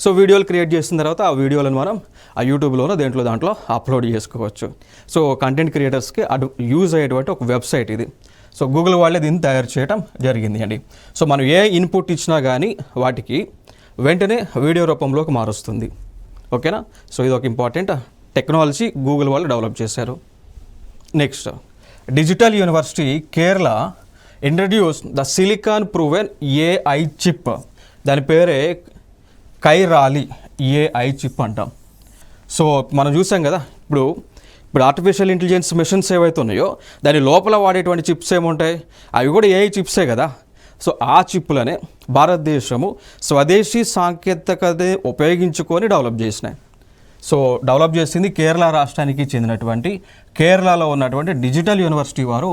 Speaker 1: సో వీడియోలు క్రియేట్ చేసిన తర్వాత ఆ వీడియోలను మనం ఆ యూట్యూబ్లోనో దాంట్లో అప్లోడ్ చేసుకోవచ్చు. సో కంటెంట్ క్రియేటర్స్కి యూజ్ అయ్యేటువంటి ఒక వెబ్సైట్ ఇది. సో గూగుల్ వాళ్ళే దీన్ని తయారు చేయడం జరిగింది అండి. సో మనం ఏ ఇన్పుట్ ఇచ్చినా కానీ వాటికి వెంటనే వీడియో రూపంలోకి మారుస్తుంది. ఓకేనా? సో ఇది ఒక ఇంపార్టెంట్ టెక్నాలజీ గూగుల్ వాళ్ళు డెవలప్ చేశారు. Next, digital university Kerala introduce the silicon proven AI chip. దాని పేరే కైరాలి ఏఐ చిప్ అంటాం. సో మనం చూసాం కదా, ఇప్పుడు ఆర్టిఫిషియల్ ఇంటెలిజెన్స్ మిషన్స్ ఏవైతే ఉన్నాయో దాని లోపల వాడేటువంటి చిప్స్ ఏముంటాయి, అవి కూడా ఏఐ చిప్సే కదా. సో ఆ చిప్పులనే భారతదేశము స్వదేశీ సాంకేతికత ఉపయోగించుకొని డెవలప్ చేసినాయి. సో డెవలప్ చేసింది కేరళ రాష్ట్రానికి చెందినటువంటి కేరళలో ఉన్నటువంటి డిజిటల్ యూనివర్సిటీ వారు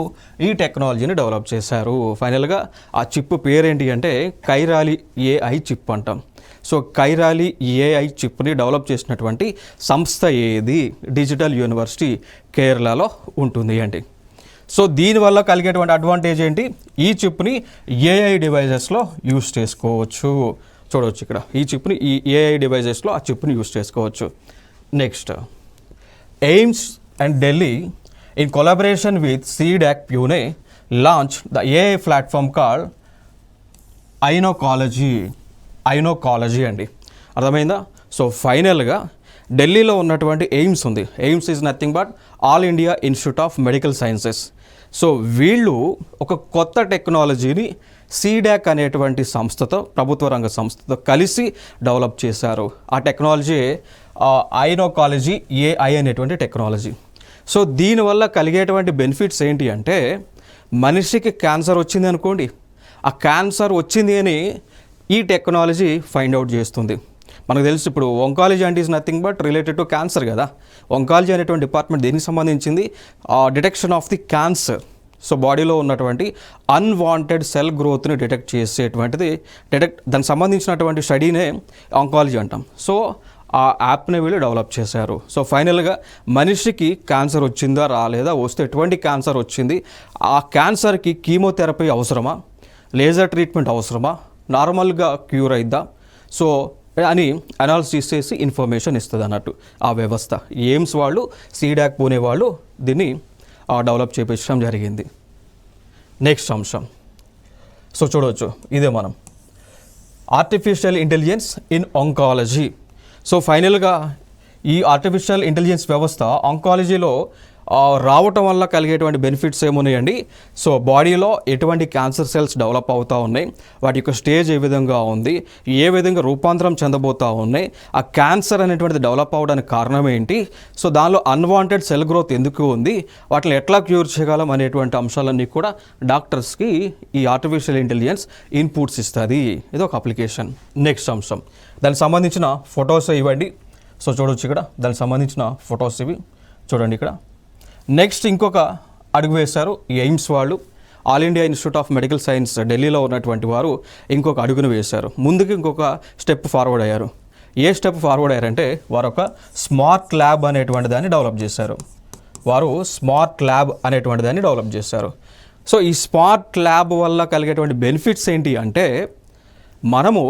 Speaker 1: ఈ టెక్నాలజీని డెవలప్ చేశారు. ఫైనల్గా ఆ చిప్ పేరేంటి అంటే కైరాలి ఏఐ చిప్ అంటాం. సో కైరాలి ఏఐ చిప్ని డెవలప్ చేసినటువంటి సంస్థ ఏది? డిజిటల్ యూనివర్సిటీ కేరళలో ఉంటుంది అండి. సో దీనివల్ల కలిగేటువంటి అడ్వాంటేజ్ ఏంటి? ఈ చిప్ని ఏఐ డివైజెస్లో యూస్ చేసుకోవచ్చు. చూడవచ్చు ఇక్కడ ఈ చిప్ని ఈ ఏఐ డివైజెస్లో ఆ చిప్ని యూస్ చేసుకోవచ్చు. Next, AIIMS and Delhi in collaboration with CDAC Pune launch the AI platform called iOncology అండి. అర్థమైందా? సో ఫైనల్గా ఢిల్లీలో ఉన్నటువంటి ఎయిమ్స్ ఉంది. AIIMS is nothing but All India Institute of Medical Sciences. So వీళ్ళు ఒక కొత్త టెక్నాలజీని సీడాక్ అనేటువంటి సంస్థతో, ప్రభుత్వ రంగ సంస్థతో కలిసి డెవలప్ చేశారు. ఆ టెక్నాలజీ ఐనోకాలజీ ఏఐ అనేటువంటి టెక్నాలజీ. సో దీనివల్ల కలిగేటువంటి బెనిఫిట్స్ ఏంటి అంటే, మనిషికి క్యాన్సర్ వచ్చింది అనుకోండి, ఆ క్యాన్సర్ వచ్చింది అని ఈ టెక్నాలజీ ఫైండ్ అవుట్ చేస్తుంది. మనకు తెలుసు ఇప్పుడు ఒంకాలజీ అంటే is nothing but related to cancer కదా. ఒంకాలజీ అనేటువంటి డిపార్ట్మెంట్ దేనికి సంబంధించింది? Detection of the cancer. So బాడీలో ఉన్నటువంటి అన్వాంటెడ్ సెల్ గ్రోత్ని డిటెక్ట్ చేసేటువంటిది దానికి సంబంధించినటువంటి స్టడీనే ఆంకాలజీ అంటాం. సో ఆ యాప్ని వీళ్ళు డెవలప్ చేశారు. సో ఫైనల్గా మనిషికి క్యాన్సర్ వచ్చిందా రాలేదా, వస్తే ఎటువంటి క్యాన్సర్ వచ్చింది, ఆ క్యాన్సర్కి కీమోథెరపీ అవసరమా, లేజర్ ట్రీట్మెంట్ అవసరమా, నార్మల్గా క్యూర్ అయిద్దా, సో అని అనాలిసిస్ చేసి ఇన్ఫర్మేషన్ ఇస్తుంది అన్నట్టు ఆ వ్యవస్థ. ఎయిమ్స్ వాళ్ళు, సీడాక్ పూణే వాళ్ళు దీన్ని డెవలప్ చేయించడం జరిగింది. నెక్స్ట్ అంశం, సో చూడవచ్చు ఇదే మనం artificial intelligence in oncology. So ఫైనల్గా ఈ ఆర్టిఫిషియల్ ఇంటెలిజెన్స్ వ్యవస్థ ఆంకాలజీలో రావటం వల్ల కలిగేటువంటి బెనిఫిట్స్ ఏమున్నాయండి? సో బాడీలో ఎటువంటి క్యాన్సర్ సెల్స్ డెవలప్ అవుతూ ఉన్నాయి, వాటి యొక్క స్టేజ్ ఏ విధంగా ఉంది, ఏ విధంగా రూపాంతరం చెందబోతూ ఉన్నాయి, ఆ క్యాన్సర్ అనేటువంటిది డెవలప్ అవ్వడానికి కారణం ఏంటి, సో దానిలో అన్వాంటెడ్ సెల్ గ్రోత్ ఎందుకు ఉంది, వాటిని ఎట్లా క్యూర్ చేయగలం అనేటువంటి అంశాలన్నీ కూడా డాక్టర్స్కి ఈ ఆర్టిఫిషియల్ ఇంటెలిజెన్స్ ఇన్పుట్స్ ఇస్తుంది. ఇది ఒక అప్లికేషన్. నెక్స్ట్ అంశం, దానికి సంబంధించిన ఫొటోస్ ఇవ్వండి. సో చూడవచ్చు ఇక్కడ దానికి సంబంధించిన ఫొటోస్ ఇవి చూడండి ఇక్కడ. నెక్స్ట్ ఇంకొక అడుగు వేశారు ఎయిమ్స్ వాళ్ళు, all India Institute of medical science ఢిల్లీలో ఉన్నటువంటి వారు ఇంకొక అడుగును వేశారు. ముందుకు ఇంకొక స్టెప్ ఫార్వర్డ్ అయ్యారు. ఏ స్టెప్ ఫార్వర్డ్ అయ్యారంటే వారు ఒక స్మార్ట్ ల్యాబ్ అనేటువంటి దాన్ని డెవలప్ చేశారు. సో ఈ స్మార్ట్ ల్యాబ్ వల్ల కలిగేటువంటి బెనిఫిట్స్ ఏంటి అంటే, మనము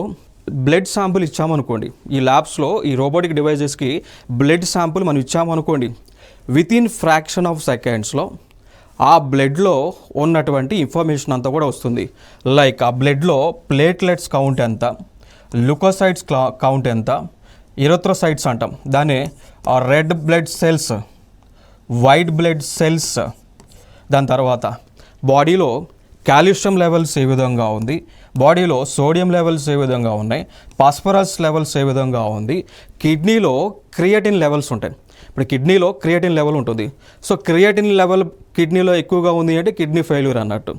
Speaker 1: బ్లడ్ శాంపుల్ ఇచ్చామనుకోండి, ఈ ల్యాబ్స్లో ఈ రోబోటిక్ డివైజెస్కి బ్లడ్ శాంపుల్ మనం ఇచ్చామనుకోండి, వితిన్ ఫ్రాక్షన్ ఆఫ్ సెకండ్స్లో ఆ బ్లడ్లో ఉన్నటువంటి ఇన్ఫర్మేషన్ అంతా కూడా వస్తుంది. లైక్ ఆ బ్లడ్లో ప్లేట్లెట్స్ కౌంట్ ఎంత, లుకోసైడ్స్ కౌంట్ ఎంత, ఎరిథ్రోసైట్స్ అంటాం దాన్ని, red blood cells, white blood cells, దాని తర్వాత బాడీలో కాల్షియం లెవెల్స్ ఏ విధంగా ఉంది, బాడీలో సోడియం లెవెల్స్ ఏ విధంగా ఉన్నాయి, ఫాస్ఫరస్ లెవెల్స్ ఏ విధంగా ఉంది, కిడ్నీలో క్రియేటిన్ లెవెల్స్ ఉంటాయి. ఇప్పుడు కిడ్నీలో క్రియేటిన్ లెవెల్ ఉంటుంది. సో క్రియేటిన్ లెవెల్ కిడ్నీలో ఎక్కువగా ఉంది అంటే కిడ్నీ ఫెయిల్యూర్ అన్నట్టు,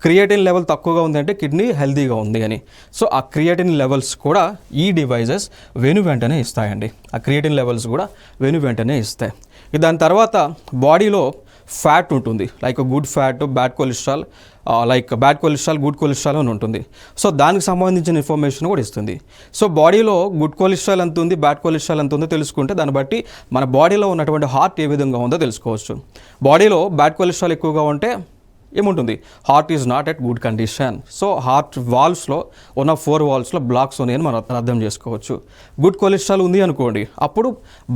Speaker 1: క్రియేటిన్ లెవెల్ తక్కువగా ఉంది అంటే కిడ్నీ హెల్తీగా ఉంది అని. సో ఆ క్రియేటిన్ లెవెల్స్ కూడా ఈ డివైజెస్ వెంటనే ఇస్తాయండి. ఆ క్రియేటిన్ లెవెల్స్ కూడా వెంటనే ఇస్తాయి. దాని తర్వాత బాడీలో ఫ్యాట్ ఉంటుంది, like good fat, bad cholesterol, good cholesterol అని ఉంటుంది. సో దానికి సంబంధించిన ఇన్ఫర్మేషన్ కూడా ఇస్తుంది. సో బాడీలో గుడ్ కొలెస్ట్రాల్ ఎంత ఉంది, బ్యాడ్ కొలెస్ట్రాల్ ఎంత ఉందో తెలుసుకుంటే దాన్ని బట్టి మన బాడీలో ఉన్నటువంటి హార్ట్ ఏ విధంగా ఉందో తెలుసుకోవచ్చు. బాడీలో బ్యాడ్ కొలెస్ట్రాల్ ఎక్కువగా ఉంటే ఏముంటుంది, heart is not at good condition. So heart వాల్స్లో ఉన్న 4 వాల్స్లో బ్లాక్స్ ఉన్నాయని మనం అర్థం చేసుకోవచ్చు. గుడ్ కొలెస్ట్రాల్ ఉంది అనుకోండి, అప్పుడు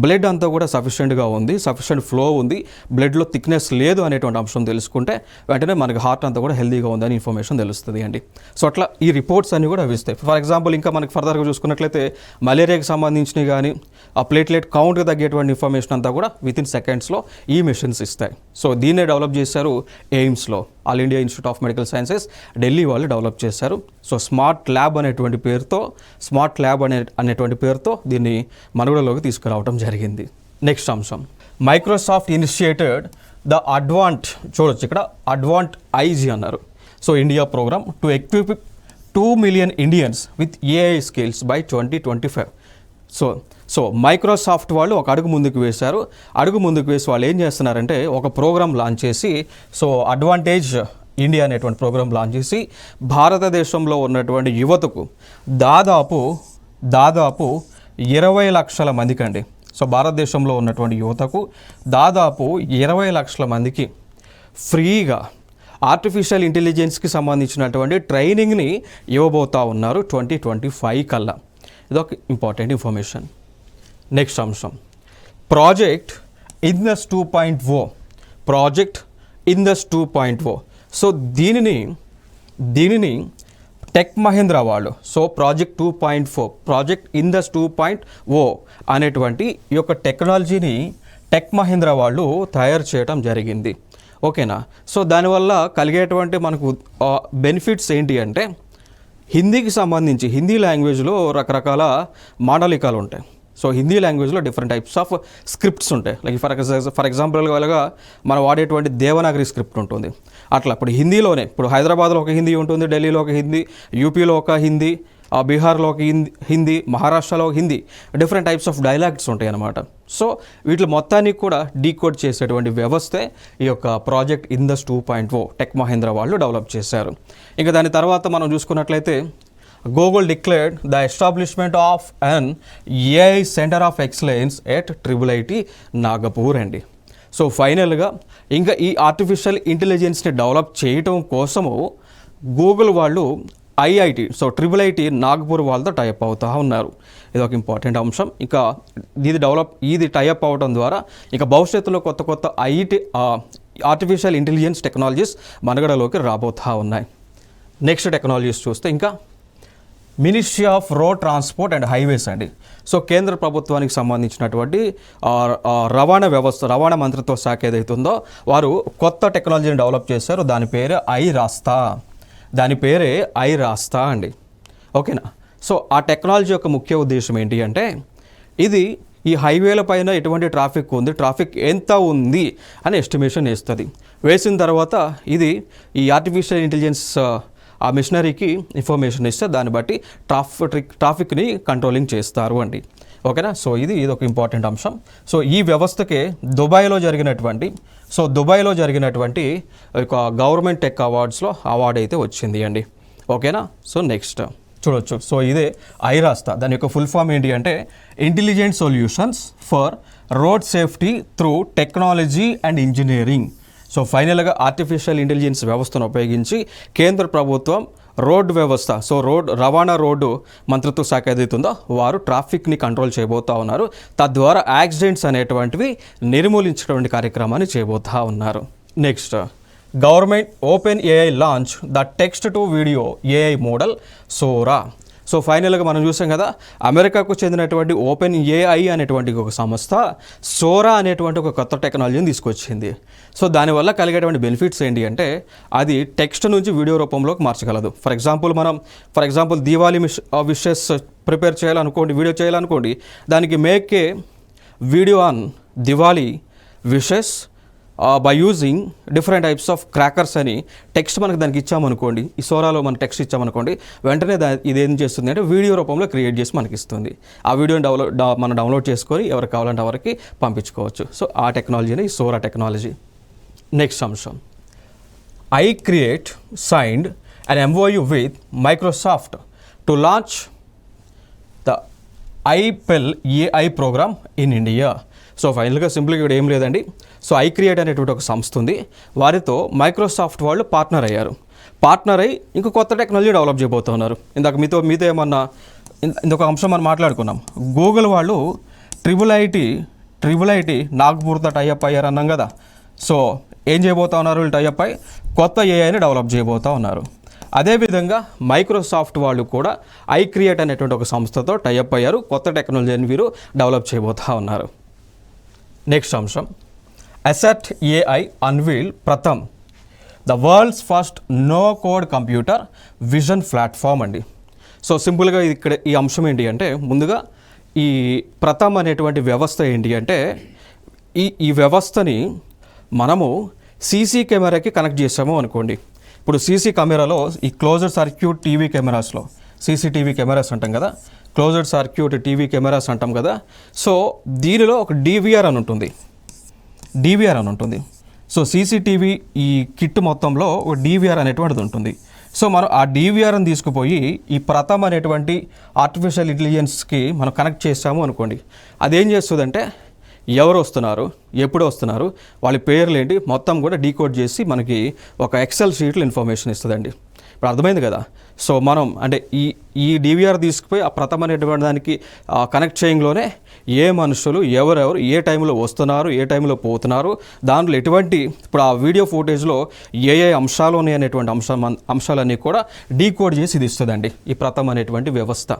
Speaker 1: బ్లడ్ అంతా కూడా సఫిషియెంట్గా ఉంది, సఫిషియెంట్ ఫ్లో ఉంది, బ్లడ్లో థిక్నెస్ లేదు అనేటువంటి అంశం తెలుసుకుంటే వెంటనే మనకి హార్ట్ అంతా కూడా హెల్దీగా ఉందని ఇన్ఫర్మేషన్ తెలుస్తుంది అండి. సో అట్లా ఈ రిపోర్ట్స్ అన్నీ కూడా ఇస్తాయి. ఫర్ ఎగ్జాంపుల్ ఇంకా మనకి ఫర్దర్గా చూసుకున్నట్లయితే మలేరియాకి సంబంధించినవి కానీ ఆ ప్లేట్లెట్ కౌంట్కి తగ్గేటువంటి ఇన్ఫర్మేషన్ అంతా కూడా వితిన్ సెకండ్స్లో ఈ మెషిన్స్ ఇస్తాయి. సో దీన్నే డెవలప్ చేశారు ఎయిమ్స్లో, All India Institute of Medical Sciences Delhi వాళ్ళు డెవలప్ చేశారు. సో స్మార్ట్ ల్యాబ్ అనేటువంటి పేరుతో దీన్ని మనుగడలోకి తీసుకురావడం జరిగింది. నెక్స్ట్ అంశం, మైక్రోసాఫ్ట్ ఇనిషియేటెడ్ ద చూడొచ్చు ఇక్కడ అడ్వాంట్ ఐజీ అన్నారు. So India program to equip 2 million Indians with AI skills by 2025. So Microsoft వాళ్ళు ఒక అడుగు ముందుకు వేశారు. అడుగు ముందుకు వేసి వాళ్ళు ఏం చేస్తున్నారంటే ఒక ప్రోగ్రామ్ లాంచ్ చేసి, సో అడ్వాంటేజ్ ఇండియా అనేటువంటి ప్రోగ్రామ్ లాంచ్ చేసి భారతదేశంలో ఉన్నటువంటి యువతకు దాదాపు 20 లక్షల మందికి అండి, సో భారతదేశంలో ఉన్నటువంటి యువతకు దాదాపు 20 లక్షల మందికి ఫ్రీగా ఆర్టిఫిషియల్ ఇంటెలిజెన్స్కి సంబంధించినటువంటి ట్రైనింగ్ని ఇవ్వబోతా ఉన్నారు 2025 కల్లా. ఇదొక ఇంపార్టెంట్ ఇన్ఫర్మేషన్. నెక్స్ట్ అంశం, ప్రాజెక్ట్ ఇండస్ 2.0. సో దీనిని టెక్ మహీంద్రా వాళ్ళు, సో ప్రాజెక్ట్ ఇండస్ 2.0 అనేటువంటి ఈ యొక్క టెక్నాలజీని టెక్ మహీంద్రా వాళ్ళు తయారు చేయడం జరిగింది. ఓకేనా. సో దానివల్ల కలిగేటువంటి మనకు బెనిఫిట్స్ ఏంటి అంటే, హిందీకి సంబంధించి హిందీ లాంగ్వేజ్లో రకరకాల మాండలికాలు ఉంటాయి. సో హిందీ లాంగ్వేజ్లో డిఫరెంట్ టైప్స్ ఆఫ్ స్క్రిప్ట్స్ ఉంటాయి. లైక్ ఫర్ ఎగ్జాంపుల్గా మనం వాడేటువంటి దేవనాగరి స్క్రిప్ట్ ఉంటుంది. అట్లా ఇప్పుడు హిందీలోనే, ఇప్పుడు హైదరాబాద్లో ఒక హిందీ ఉంటుంది, ఢిల్లీలో ఒక హిందీ, యూపీలో ఒక హిందీ, బీహార్లో ఒక హిందీ, మహారాష్ట్రలో Hindi, different types of dialogues ఉంటాయి అన్నమాట. సో వీటి మొత్తానికి కూడా డీకోడ్ చేసేటువంటి వ్యవస్థే ఈ యొక్క ప్రాజెక్ట్ ఇండస్ 2.0 టెక్ మహీంద్రా వాళ్ళు డెవలప్ చేశారు. ఇంకా దాని తర్వాత మనం చూసుకున్నట్లయితే Google declared the establishment of an AI center of excellence at IIIT Nagpur అండి. సో ఫైనల్గా ఇంకా ఈ ఆర్టిఫిషియల్ ఇంటెలిజెన్స్ని డెవలప్ చేయటం కోసము గూగుల్ వాళ్ళు IIT, సో IIIT నాగపూర్ వాళ్ళతో టైప్ అవుతూ ఉన్నారు. ఇది ఒక ఇంపార్టెంట్ అంశం. ఇంకా ఇది టైప్ అవడం ద్వారా ఇంకా భవిష్యత్తులో కొత్త ఆర్టిఫిషియల్ ఇంటెలిజెన్స్ టెక్నాలజీస్ మనగడలోకి రాబోతూ ఉన్నాయి. నెక్స్ట్ టెక్నాలజీస్ చూస్తే ఇంకా ministry of road transport and highways అండి. సో కేంద్ర ప్రభుత్వానికి సంబంధించినటువంటి రవాణా మంత్రిత్వ శాఖ ఏదైతుందో వారు కొత్త టెక్నాలజీని డెవలప్ చేశారు. దాని పేరే ఐ రాస్తా అండి. ఓకేనా. సో ఆ టెక్నాలజీ యొక్క ముఖ్య ఉద్దేశం ఏంటి అంటే, ఇది ఈ హైవేల పైన ఎటువంటి ట్రాఫిక్ ఉంది, ట్రాఫిక్ ఎంత ఉంది అని ఎస్టిమేషన్ వేస్తుంది. వేసిన తర్వాత ఇది ఈ ఆర్టిఫిషియల్ ఇంటెలిజెన్స్ ఆ మిషనరీకి ఇన్ఫర్మేషన్ ఇస్తే దాన్ని బట్టి ట్రాఫిక్ని కంట్రోలింగ్ చేస్తారు అండి. ఓకేనా. సో ఇది ఒక ఇంపార్టెంట్ అంశం. సో ఈ వ్యవస్థకే దుబాయ్లో జరిగినటువంటి ఒక గవర్నమెంట్ టెక్ అవార్డ్స్లో అవార్డు అయితే వచ్చింది అండి. ఓకేనా. సో నెక్స్ట్ చూడొచ్చు. సో ఇదే ఐరాస్తా, దాని యొక్క ఫుల్ ఫామ్ ఏంటి అంటే intelligent solutions for road safety through technology and engineering. So ఫైనల్గా ఆర్టిఫిషియల్ ఇంటెలిజెన్స్ వ్యవస్థను ఉపయోగించి కేంద్ర ప్రభుత్వం రవాణా రోడ్డు మంత్రిత్వ శాఖ ఏదైతుందో వారు ట్రాఫిక్ని కంట్రోల్ చేయబోతూ ఉన్నారు. తద్వారా యాక్సిడెంట్స్ అనేటువంటివి నిర్మూలించేటువంటి కార్యక్రమాన్ని చేయబోతూ ఉన్నారు. Next, government open AI launch the text to video AI model Sora. So ఫైనల్గా మనం చూసాం కదా, అమెరికాకు చెందినటువంటి ఓపెన్ ఏఐ అనేటువంటి ఒక సంస్థ సోరా అనేటువంటి ఒక కొత్త టెక్నాలజీని తీసుకొచ్చింది. సో దానివల్ల కలిగేటువంటి బెనిఫిట్స్ ఏంటి అంటే, అది టెక్స్ట్ నుంచి వీడియో రూపంలోకి మార్చగలదు. For example Diwali wishes prepare చేయాలనుకోండి, వీడియో చేయాలనుకోండి, దానికి make a video on Diwali wishes by using different types of crackers అని టెక్స్ట్ మనకు దానికి ఇచ్చామనుకోండి, ఈ సోరాలో మనం టెక్స్ట్ ఇచ్చామనుకోండి, వెంటనే ఇదేం చేస్తుంది అంటే వీడియో రూపంలో క్రియేట్ చేసి మనకి ఇస్తుంది. ఆ వీడియోని మనం డౌన్లోడ్ చేసుకొని ఎవరికి కావాలంటే ఎవరికి పంపించుకోవచ్చు. సో ఆ టెక్నాలజీని ఈ సోరా టెక్నాలజీ. నెక్స్ట్ అంశం, signed an MOU with Microsoft to launch the IPEL AI program in India. So ఫైనల్గా సింపుల్గా ఇక్కడ ఏం లేదండి. సో iCreate అనేటువంటి ఒక సంస్థ ఉంది, వారితో మైక్రోసాఫ్ట్ వాళ్ళు పార్ట్నర్ అయ్యారు. పార్ట్నర్ అయ్యి ఇంకో కొత్త టెక్నాలజీ డెవలప్ చేయబోతున్నారు. ఇందాక మీతో ఏమన్నా ఇంకొక అంశం మనం మాట్లాడుకున్నాం. గూగుల్ వాళ్ళు ట్రిపుల్ ఐటీ నాగ్పూర్తో టైఅప్ అయ్యారు అన్నాం కదా. సో ఏం చేయబోతా ఉన్నారు, వీళ్ళు టైఅప్ అయ్యి కొత్త ఏఐని డెవలప్ చేయబోతూ ఉన్నారు. అదేవిధంగా మైక్రోసాఫ్ట్ వాళ్ళు కూడా iCreate అనేటువంటి ఒక సంస్థతో టైఅప్ అయ్యారు, కొత్త టెక్నాలజీని వీరు డెవలప్ చేయబోతూ ఉన్నారు. నెక్స్ట్ అంశం, asset AI unveil Pratham the world's first no code computer vision platform అండి. సో సింపుల్గా ఇక్కడ ఈ అంశం ఏంటి అంటే, ముందుగా ఈ ప్రథమ్ అనేటువంటి వ్యవస్థ ఏంటి అంటే, ఈ వ్యవస్థని మనము సీసీ కెమెరాకి కనెక్ట్ చేసాము అనుకోండి. ఇప్పుడు సీసీ కెమెరాలో ఈ క్లోజ్డ్ సర్క్యూట్ టీవీ కెమెరాస్లో సీసీటీవీ కెమెరాస్ అంటాం కదా, క్లోజ్డ్ సర్క్యూట్ టీవీ కెమెరాస్ అంటాం కదా. సో దీనిలో ఒక డివిఆర్ అని ఉంటుంది. సో సీసీటీవీ ఈ కిట్ మొత్తంలో ఒక డివిఆర్ అనేటువంటిది ఉంటుంది. సో మనం ఆ డివిఆర్ని తీసుకుపోయి ఈ ప్రథమ్ అనేటువంటి ఆర్టిఫిషియల్ ఇంటెలిజెన్స్కి మనం కనెక్ట్ చేసాము అనుకోండి. అదేం చేస్తుందంటే, ఎవరు వస్తున్నారు, ఎప్పుడు వస్తున్నారు, వాళ్ళ పేర్లు ఏంటి మొత్తం కూడా డీకోడ్ చేసి మనకి ఒక ఎక్సెల్ షీట్లో ఇన్ఫర్మేషన్ ఇస్తుందండి. ఇప్పుడు అర్థమైంది కదా. సో మనం అంటే ఈ డివిఆర్ తీసుకుపోయి ఆ ప్రథమ్ అనేటువంటి దానికి కనెక్ట్ చేయంలోనే ఏ మనుషులు ఎవరెవరు ఏ టైంలో వస్తున్నారు, ఏ టైంలో పోతున్నారు, దాంట్లో ఎటువంటి ఇప్పుడు ఆ వీడియో ఫుటేజ్లో ఏ అంశాలు ఉన్నాయి అనేటువంటి అంశాలన్నీ కూడా డీకోడ్ చేసి ఇది ఇస్తుందండి ఈ ప్రథమ్ అనేటువంటి వ్యవస్థ.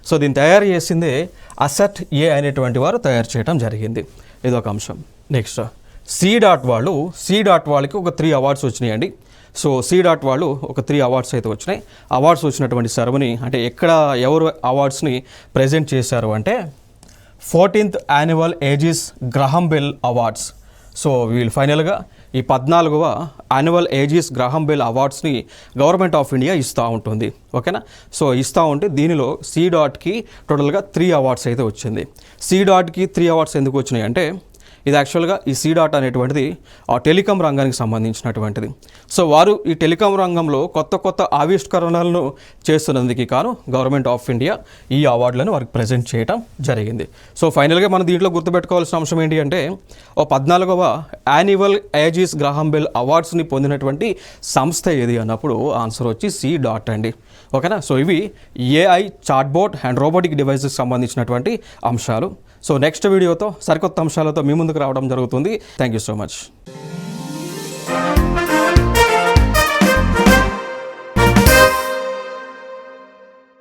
Speaker 1: సో దీన్ని తయారు చేసిందే అసెట్ ఏ అనేటువంటి వారు తయారు చేయడం జరిగింది. ఇదొక అంశం. నెక్స్ట్ C.వాళ్ళకి ఒక 3 అవార్డ్స్ వచ్చినాయండి. సో C.dot వాళ్ళు ఒక 3 అవార్డ్స్ అయితే వచ్చినాయి. అవార్డ్స్ వచ్చినటువంటి సెరమనీ అంటే ఎవరు అవార్డ్స్ని ప్రజెంట్ చేశారు అంటే 14th annual Aegis Graham Bell awards. So వీళ్ళు ఫైనల్గా ఈ 14వ యాన్యువల్ ఏజిస్ గ్రహం బెల్ అవార్డ్స్ని గవర్నమెంట్ ఆఫ్ ఇండియా ఇస్తూ ఉంటుంది. ఓకేనా. సో ఇస్తూ ఉంటే దీనిలో C.dotకి టోటల్గా 3 అవార్డ్స్ అయితే వచ్చింది. C.dotకి 3 అవార్డ్స్ ఎందుకు వచ్చినాయి అంటే, ఇది యాక్చువల్గా ఈ C.dot అనేటువంటిది ఆ టెలికాం రంగానికి సంబంధించినటువంటిది. సో వారు ఈ టెలికాం రంగంలో కొత్త ఆవిష్కరణలను చేస్తున్నందుకు కాను గవర్నమెంట్ ఆఫ్ ఇండియా ఈ అవార్డులను వారికి ప్రజెంట్ చేయడం జరిగింది. సో ఫైనల్గా మనం దీంట్లో గుర్తుపెట్టుకోవాల్సిన అంశం ఏంటి అంటే, 14వ యాన్యువల్ ఏజిస్ గ్రహం బెల్ అవార్డ్స్ని పొందినటువంటి సంస్థ ఏది అన్నప్పుడు ఆన్సర్ వచ్చి C.dot అండి. ఓకేనా. సో ఇవి ఏఐ, చాట్బోట్ అండ్ రోబోటిక్ డివైసెస్కి సంబంధించినటువంటి అంశాలు. సో నెక్స్ట్ వీడియోతో సరికొత్త అంశాలతో మీ ముందుకు రావడం జరుగుతుంది. Thank you so much.